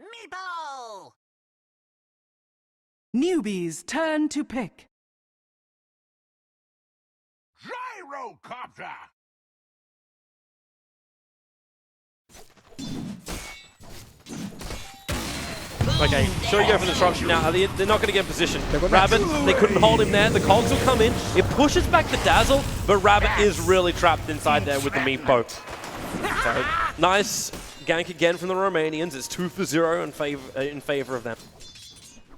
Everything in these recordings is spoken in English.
Meepo! Newbee's turn to pick. Gyrocopter! Okay, sure you go for the disruption now. They're not going to get in position. Rabbit, they couldn't hold him there. The cogs will come in. It pushes back the Dazzle, but Rabbit is really trapped inside there with the Meepo. So, nice gank again from the Romanians. It's 2 for 0 in favor of them.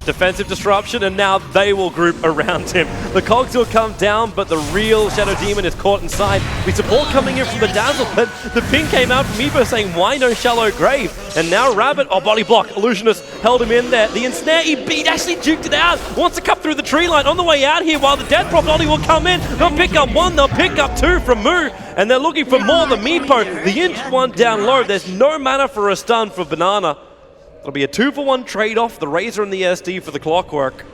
Defensive disruption, and now they will group around him. The cogs will come down, but the real Shadow Demon is caught inside. We support coming in from the Dazzle, but the ping came out from Meepo saying, why no shallow grave? And now Rabbit, body block, Illusionist held him in there. The ensnare, he actually juked it out. Wants to cut through the tree line on the way out here while the Death Prop Ollie will come in. They'll pick up one, they'll pick up two from Moo, and they're looking for more than Meepo. The inch one down low. There's no mana for a stun for Banana. It'll be a 2-for-1 trade-off, the Razor and the SD for the Clockwork.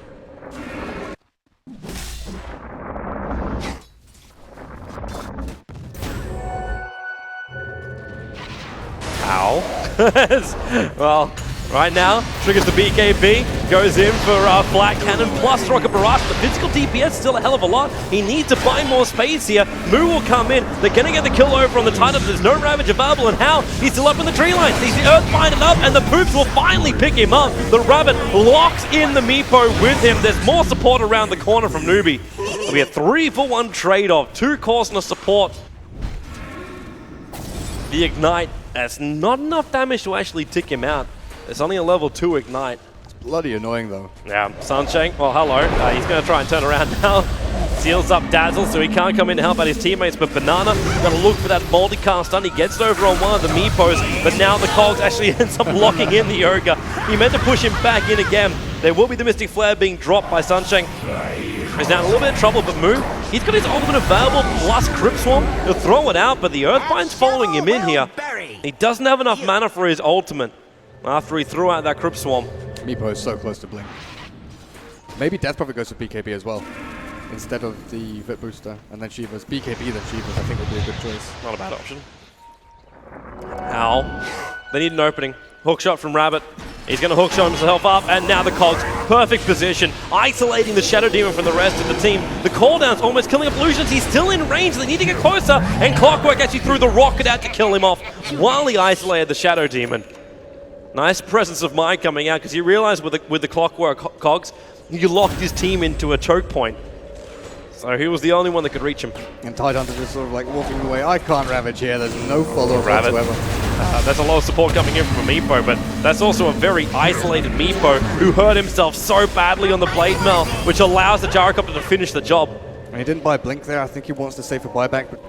Ow. Well, right now, triggers the BKB, goes in for Flat Cannon plus Rocket Barrage. The physical DPS still a hell of a lot. He needs to find more space here. Moo will come in. They're going to get the kill over on the Titan. There's no Ravage available, and How? He's still up in the tree line. Sees the Earth find it up, and the Poops will finally pick him up. The Rabbit locks in the Meepo with him. There's more support around the corner from Newbee. It'll be a 3-for-1 trade-off. 2 cores and a support. The Ignite. That's not enough damage to actually tick him out. It's only a level 2 Ignite. It's bloody annoying though. Yeah, Sunshine, well hello. He's going to try and turn around now. Seals up Dazzle, so he can't come in to help out his teammates, but Banana got to look for that multicast stun. He gets it over on one of the Meepos, but now the Cogs actually ends up locking in the Ogre. He meant to push him back in again. There will be the Mystic Flare being dropped by Sunshine. He's now in a little bit of trouble, but Moo, he's got his ultimate available plus Crypt Swarm. He'll throw it out, but the Earthbind's following him in here. He doesn't have enough mana for his ultimate after he threw out that Crypt Swarm. Meepo is so close to Blink. Maybe Death Prophet goes for BKB as well, instead of the Vit Booster, and then Shiva's. BKB then Shiva's, I think would be a good choice. Not a bad option. Ow. They need an opening. Hook shot from Rabbit. He's going to hook shot himself up, and now the Cogs. Perfect position, isolating the Shadow Demon from the rest of the team. The cooldown's almost killing up Illusions. He's still in range. They need to get closer, and Clockwork actually threw the rocket out to kill him off while he isolated the Shadow Demon. Nice presence of mind coming out, because he realized with the Clockwork Cogs, he locked his team into a choke point. So he was the only one that could reach him. And Tidehunter just sort of like walking away. I can't Ravage here. There's no follow-up whatsoever. There's a lot of support coming in from a Meepo, but that's also a very isolated Meepo who hurt himself so badly on the Blade Mail, which allows the Gyrocopter to finish the job. And he didn't buy Blink there. I think he wants to save for buyback. But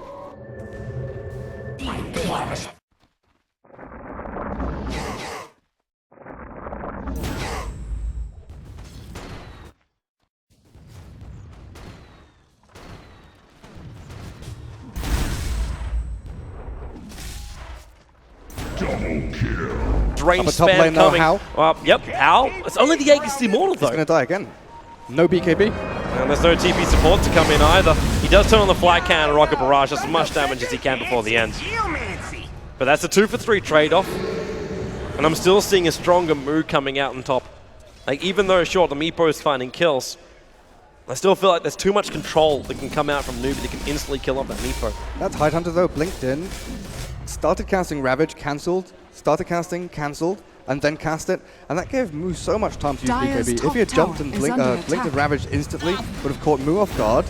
Drain top spam lane now, coming. How? Yep, How? It's only the Aegis Immortal though. He's going to die again. No BKB. And there's no TP support to come in either. He does turn on the Flat Cannon and Rocket Barrage, does as much damage as he can before the end. But that's a 2-for-3 trade-off. And I'm still seeing a stronger Moo coming out on top. Like, even though, sure, the Meepo is finding kills, I still feel like there's too much control that can come out from Newbee that can instantly kill off that Meepo. That Tidehunter though blinked in, started casting Ravage, cancelled, started casting, cancelled, and then cast it, and that gave Moo so much time to use BKB. If he had jumped and blinked and Ravaged instantly, would have caught Moo off guard,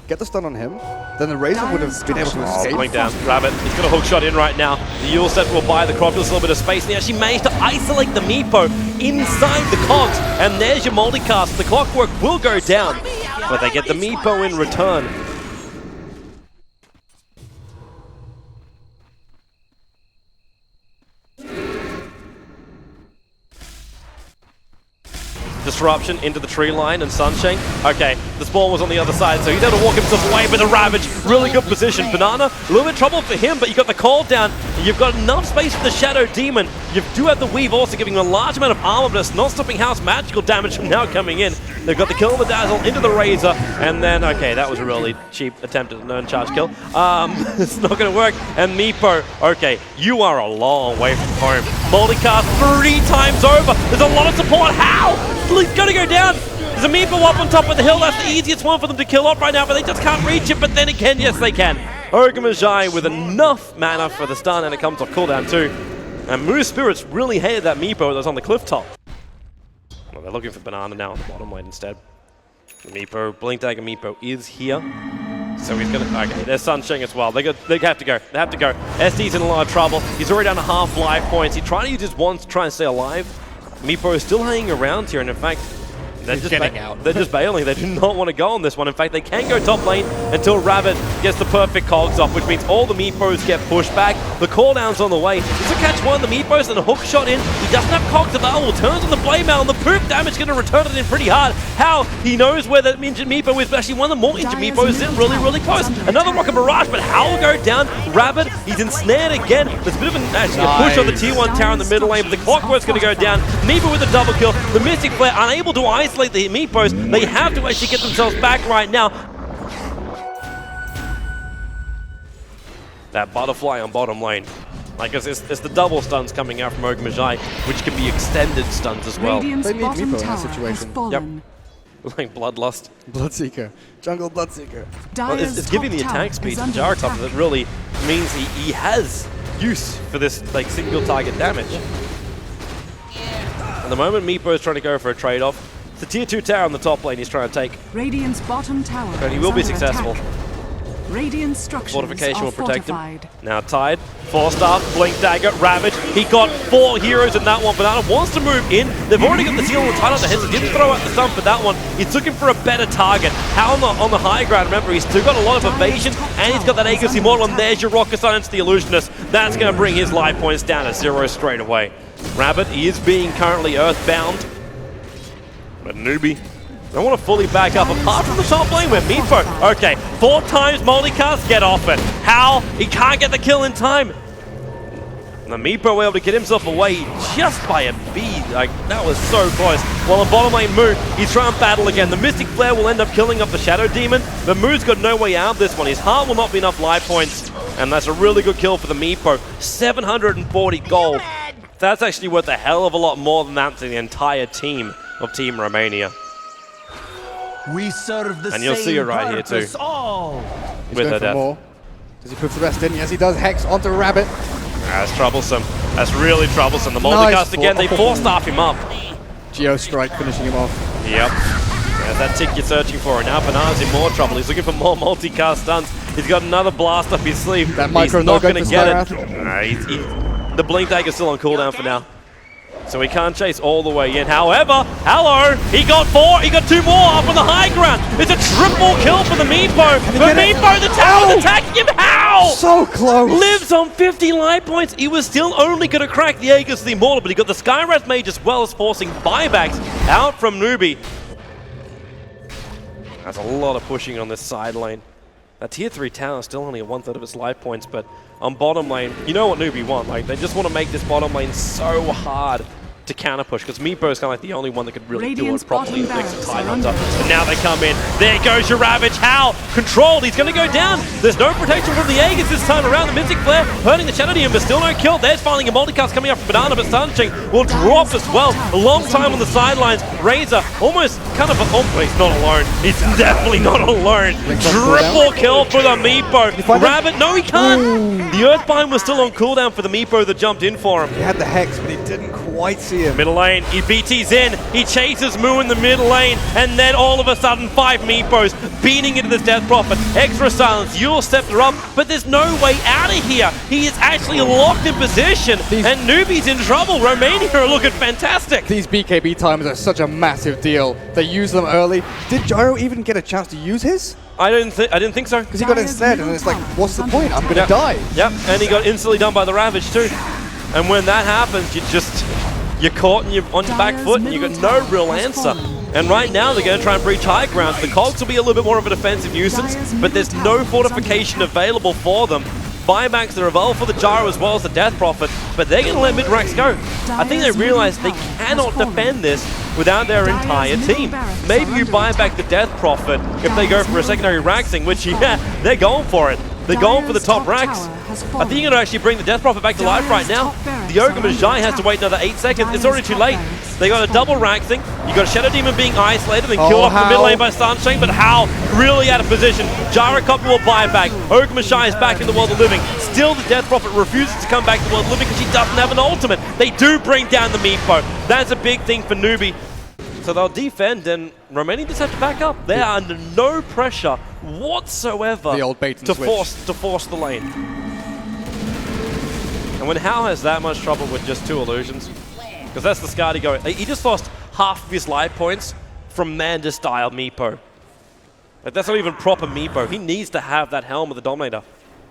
get the stun on him, then the Razor would have been able to escape. Coming down, Rabbit, he's got a hook shot in right now. The Yule set will buy the Crop just a little bit of space, and he actually managed to isolate the Meepo inside the Cogs, and there's your multicast. The Clockwork will go down, but they get the Meepo in return. Disruption into the tree line and Sunshine. Okay, the spawn was on the other side, so he's able to walk himself away with a Ravage. Really good position. Banana, a little bit of trouble for him, but you've got the call down. You've got enough space for the Shadow Demon. You do have the Weave also giving him a large amount of armor, but it's not stopping House magical damage from now coming in. They've got the kill of the Dazzle into the Razor, and then, okay, that was a really cheap attempt at a non-charge kill. It's not going to work. And Meepo, okay, you are a long way from home. Multicast 3 times over. There's a lot of support. How? He's going to go down. There's a Meepo up on top of the hill. That's the easiest one for them to kill off right now, but they just can't reach it. But then again, yes, they can. Ogre with enough mana for the stun, and it comes off cooldown too. And Moose Spirits really hated that Meepo that was on the cliff top. Well, they're looking for Banana now on the bottom lane instead. The Meepo, Blink Dagger Meepo is here. So he's gonna, okay, there's Sunshine as well. They have to go, they have to go. SD's in a lot of trouble. He's already down to half life points. He's trying to use his wands to try and stay alive. Meepo is still hanging around here, and in fact, they're just bailing. They do not want to go on this one. In fact, they can go top lane until Rabbit gets the perfect cogs off, which means all the Meepos get pushed back. The cooldown's on the way. It's a catch one, the Meepos, and a hook shot in. He doesn't have cogs available. Turns on the blade mail, and the poop damage going to return it in pretty hard. How? He knows where that injured Meepo is, but actually one of the more injured Meepos is in really close. Another Rocket Barrage, but How will go down. Rabbit, he's ensnared again. There's a bit of a push on the tier 1 tower in the middle lane, but the Clockwork's going to go down. Meepo with a double kill. The Mystic Flare unable to isolate the Meepos. They have to actually get themselves back right now. That butterfly on bottom lane. Like it's the double stuns coming out from Ogre, which can be extended stuns as well. Radiant's They need bottom Meepo in that tower situation. has fallen. Like Bloodlust. Bloodseeker. Jungle Bloodseeker. Well, it's giving the attack speed to Jarek that really means he has use for this like single target damage. At the moment, Meepo is trying to go for a trade-off. It's the tier 2 tower on the top lane he's trying to take. Radiant's bottom tower But he will be is under successful. attack. Radiant structures Fortification are will protect fortified. him. Now Tide, 4-star, Blink Dagger, Ravage. He got 4 heroes in that one. Banana wants to move in. They've already got the seal on the Tide on the head, so he didn't throw out the stun for that one. He's looking for a better target. How on the high ground, remember, he's still got a lot of evasion, and he's got that Aegis Immortal, and there's your Rocket Silence, the Illusionist. That's going to bring his life points down to 0 straight away. Rabbit, he is being currently earthbound. But Newbee, they want to fully back up, apart from the top lane where Meepo, okay, 4 times multicast, get off it. How? He can't get the kill in time. And the Meepo able to get himself away just by a bead. Like, that was so close. While on bottom lane, Moo, he's trying to battle again. The Mystic Flare will end up killing off the Shadow Demon, but Moo's got no way out of this one. His heart will not be enough life points, and that's a really good kill for the Meepo. 740 gold. That's actually worth a hell of a lot more than that to the entire team of Team Romania. We serve the And you'll see it right here too. All. He's With going her for death. more. Does he put the rest in? Yes, he does. Hex onto Rabbit. That's troublesome. That's really troublesome. The Nice multicast again, they force-staff him up. Geo Strike finishing him off. Yep. There's that tick you're searching for, and now Banana's in more trouble. He's looking for more multicast stuns. He's got another blast up his sleeve. That micro He's not no-go going to for get Skywrath. it. The Blink Dagger's still on cooldown for now. So he can't chase all the way in. However, hello, he got 4, he got 2 more up on the high ground. It's a triple kill for the Meepo. For Meepo, the tower's attacking him. How? So close. Lives on 50 life points. He was still only going to crack the Aegis the Immortal, but he got the Skywrath Mage as well as forcing buybacks out from Newbee. That's a lot of pushing on this side lane. That tier 3 tower is still only a 1/3 of its life points, but on bottom lane, you know what Newbee want. Like, they just want to make this bottom lane so hard to counter push, because Meepo is kind of like the only one that could really do it properly next to Tide Hunter. And now they come in. There goes your Ravage. How? Controlled. He's going to go down. There's no protection from the Aegis this time around. The Mystic Flare hurting the Shadow Demon, but still no kill. There's finally a multicast coming up from Banana, but Sunshine will drop as well. A long time on the sidelines. Razor almost kind of, oh, he's not alone. He's definitely not alone. Triple kill for the Meepo. Rabbit, no, he can't. The Earthbind was still on cooldown for the Meepo that jumped in for him. He had the Hex, but he didn't quite see him. Middle lane, he BT's in, he chases Moo in the middle lane, and then all of a sudden 5 Meepos beating into this Death Prophet. Extra silence, Yule stepped her up, but there's no way out of here. He is actually locked in position, and Newbee's in trouble. Romania are looking fantastic. These BKB timers are such a massive deal. They use them early. Did Gyro even get a chance to use his? I didn't think so. Because he got ensnared, and it's like, what's the point? I'm gonna die. Yep, and he got instantly done by the Ravage too. And when that happens, you're caught and you're on your back foot and you've got no real answer. And right now they're going to try and breach high ground. The cogs will be a little bit more of a defensive nuisance, but there's no fortification available for them. Buybacks are available for the Gyro as well as the Death Prophet, but they're going to let mid-ranks go. I think they realize they cannot defend this without their entire team. Maybe you buy back the Death Prophet if they go for a secondary Raxing, which, yeah, they're going for it. They're going for the top Dyer's ranks. tower has I fallen. think you're going to actually bring the Death Prophet back to life right Dyer's now. top barracks The Ogre are under Magi has to attack. wait another 8 seconds. It's Dyer's already too top late. barracks They got a has double fallen. rank thing. You got Shadow Demon being isolated and Oh, killed off the mid How? lane by Sunshine, but How really out of position. Gyrocopter will buy back. Ogre Magi is back in the world of living. Still, the Death Prophet refuses to come back to the world of living because she doesn't have an ultimate. They do bring down the Meepo. That's a big thing for Newbee. So they'll defend, and Romania just have to back up. They are under no pressure whatsoever The old bait and to switch. force the lane. And when Hal has that much trouble with just 2 illusions, because that's the Skadi going. He just lost half of his life points from Manda-style Meepo. Like, that's not even proper Meepo. He needs to have that Helm of the Dominator,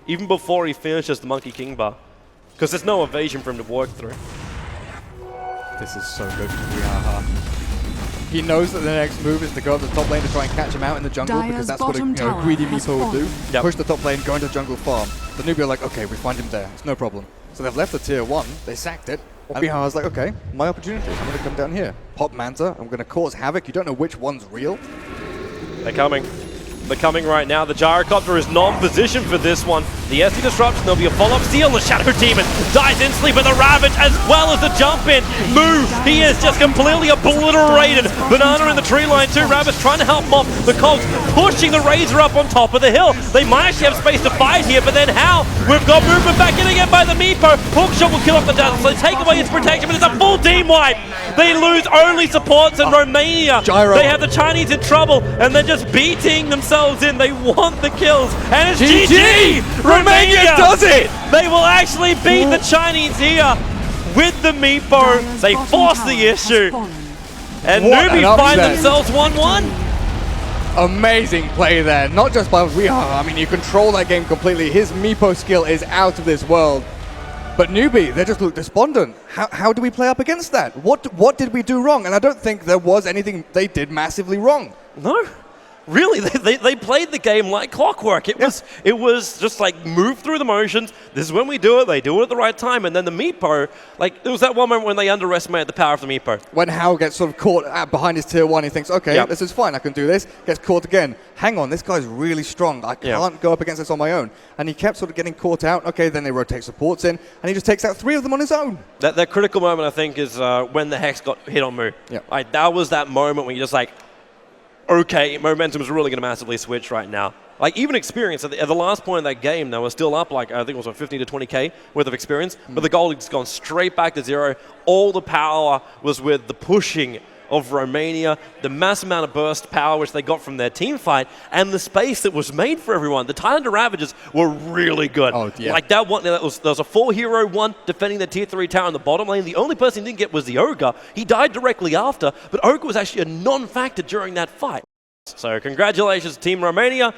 even before he finishes the Monkey King bar. Because there's no evasion for him to work through. This is so good for Wihaha. He knows that the next move is to go up the top lane to try and catch him out in the jungle, Dyer's because that's what a bottom tower greedy has Meepo will do. fallen. Yep. Push the top lane, go into the jungle farm. The Newbee are like, okay, we find him there. It's no problem. So they've left the tier 1, they sacked it. And Wihaha's like, okay, my opportunity. I'm going to come down here. Pop Manta, I'm going to cause havoc. You don't know which one's real. They're coming. They're coming right now. The Gyrocopter is non-positioned for this one. The SD Disruption, there'll be a follow-up steal. The Shadow Demon dies instantly, but the Ravage as well as the jump in. Moo, he is just completely obliterated. Banana in the tree line too. Ravage trying to help him off. The Cogs pushing the Razor up on top of the hill. They might actually have space to fight here, but then how? We've got movement back in again by the Meepo. Hookshot will kill off the Dazzle, so they take away its protection, but it's a full team wipe. They lose only supports in Romania. Gyro. They have the Chinese in trouble, and they're just beating themselves in. They want the kills, and it's GG! Romania does it! They will actually beat the Chinese here with the Meepo. Dyer's They bottom force tower the has issue, fallen. and What Newbee an find upset. themselves 1-1. Amazing play there, not just by Wihaha. I mean, you control that game completely. His Meepo skill is out of this world. But Newbee, they just look despondent. How do we play up against that? What did we do wrong? And I don't think there was anything they did massively wrong. No. Really, they played the game like clockwork. It was just like move through the motions. This is when we do it. They do it at the right time. And then the Meepo, like there was that one moment when they underestimated the power of the Meepo. When Hal gets sort of caught behind his tier 1, he thinks, okay, Yep. this is fine, I can do this. Gets caught again. Hang on, this guy's really strong. I can't go up against this on my own. And he kept sort of getting caught out. Okay, then they rotate supports in, and he just takes out 3 of them on his own. That critical moment, I think, is when the Hex got hit on Moo. Yep. Like that was that moment when you're just like, okay, momentum is really going to massively switch right now. Like even experience, at the last point of that game, they were still up like, I think it was 15 to 20k worth of experience, but the gold has gone straight back to 0. All the power was with the pushing of Romania, the mass amount of burst power which they got from their team fight, and the space that was made for everyone. The Thailander Ravages were really good. Oh, yeah. Like that one, there was a 4-hero one defending the tier 3 tower in the bottom lane. The only person he didn't get was the Ogre. He died directly after, but Ogre was actually a non-factor during that fight. So congratulations, Team Romania.